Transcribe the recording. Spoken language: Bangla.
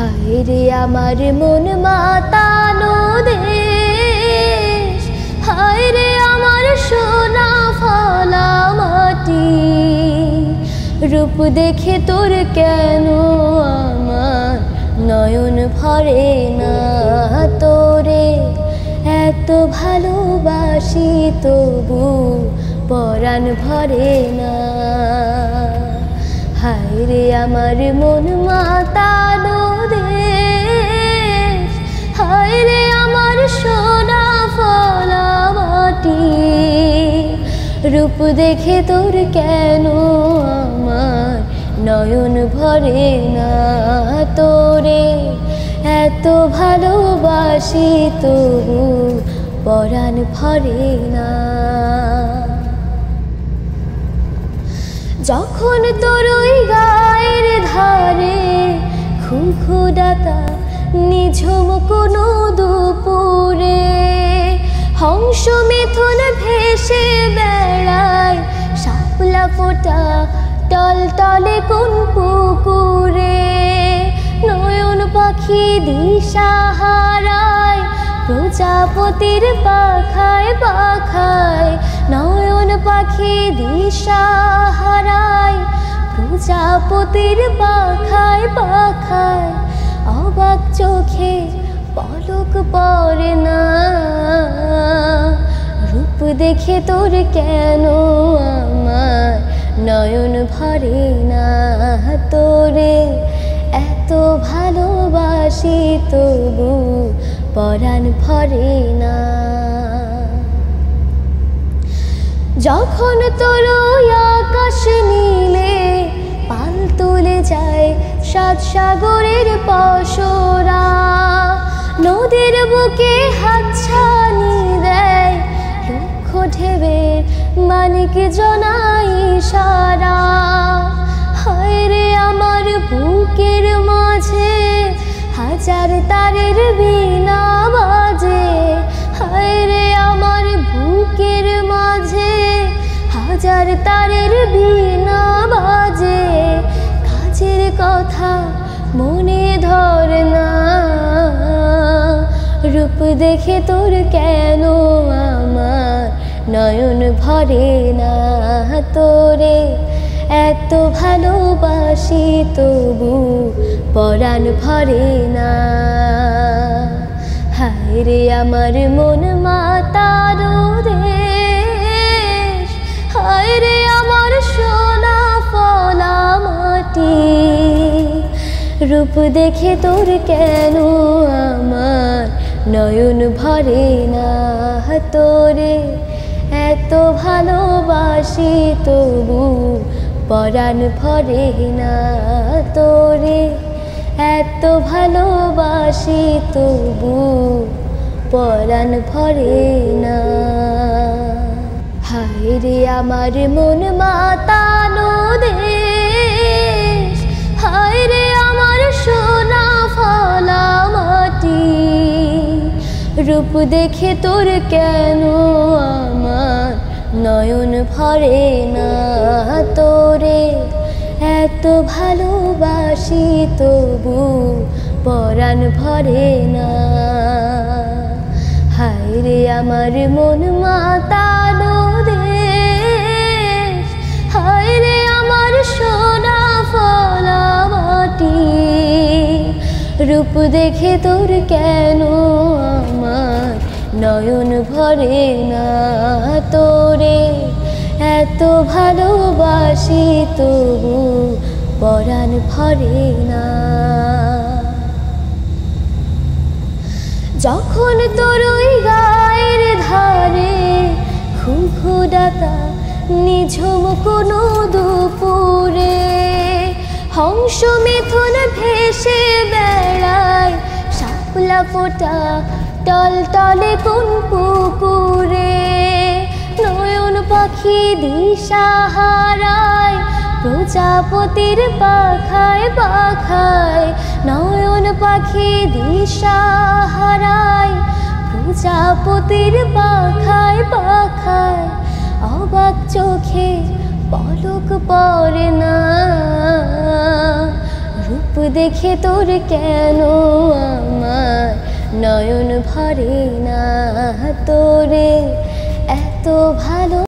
হায় রে আমার মন মাতানো দেশ, হায় রে আমার সোনা ফলা মাটি। রূপ দেখে তোর কেন আমার নয়ন ভরে না, তোরে এত ভালোবাসি তবু পরাণ ভরে না। হায় রে আমার মন মাতানো দেশ, হায় রে আমার সোনা ফলা মাটি। রূপ দেখে তোর কেন আমার নয়ন ভরে না, তোরে এত ভালোবাসি তবু পরাণ ভরে না। যখন তোর ওই গায়ের ধারে খুখু ডাকা নিঝুম কোনো দুপুরে, হংস মিথুন ভেসে বেড়ায় শাপলা ফোটা টলটলে কোন পুকুরে। নয়ন পাখি দিশা হারায় প্রজাপতির পাখায় পাখায়, নয়ন পাখি দিশা হারায় প্রজাপতির পাখায় পাখায়। অবাক চোখে পলক পড়ে না, রূপ দেখে তোর কেন আমার নয়ন ভরে না, তোরে এত ভালোবাসি তবু পরাণ ভরে না। যখন তোর আকাশ নীলে পাল তুলে যায় সাত সাগরের পসরা, নদীর বুকে হাতছানি দেয় লক্ষ ঢেউয়ের মানিক জনাই সারা। হায় রে আমার বুকের মাঝে হাজার তারের বীণা বাজে, হায় রে আমার বুকের মাঝে হাজার তারের বীণা বাজে। কাজের কথা মনে ধরে না, রূপ দেখে তোর কেন আমার নয়ন ভরে না, তোরে এত ভালোবাসি তবু পরাণ ভরে না। হায় রে আমার মন মাতানো দেশ, হায় রে আমার সোনা ফলা মাটি। রূপ দেখে তোর কেন আমার নয়ন ভরে না, তোরে এত ভালোবাসি তবু পরাণ ভরে না, তোরে এত ভালোবাসি তবু পরাণ ভরে না। হায় রে আমার মন মাতানো দেশ, হায় রে আমার সোনা ফলা মাটি। রূপ দেখে তোর কেন আমার নয়ন ভরে না, তোরে এত ভালোবাসি তবু পরাণ ভরে না। হায় রে আমার মন মাতানো দেশ, হায় রে আমার সোনা ফলা মাটি। রূপ দেখে তোর কেন আমার নয়ন ভরে না, তোরে এত ভালোবাসি তবু পরাণ ভরে না। যখন তোর ওই গায়ের ধারে খুখু ডাকা নিঝুম কোনো দুপুরে, হংস মিথুন ভেসে বেড়ায় শাপলা ফোটা টলটলে কোন পুকুরে। নয়ন পাখি দিশা হারায় প্রজাপতির পাখায় পাখায়, নয়ন পাখি দিশা হারায় প্রজাপতির পাখায় পাখায়। অবাক চোখে পলক পড়ে না, রূপ রূপ দেখে তোর কেন আমার নয়ন ভরে না, তোরে এত ভালো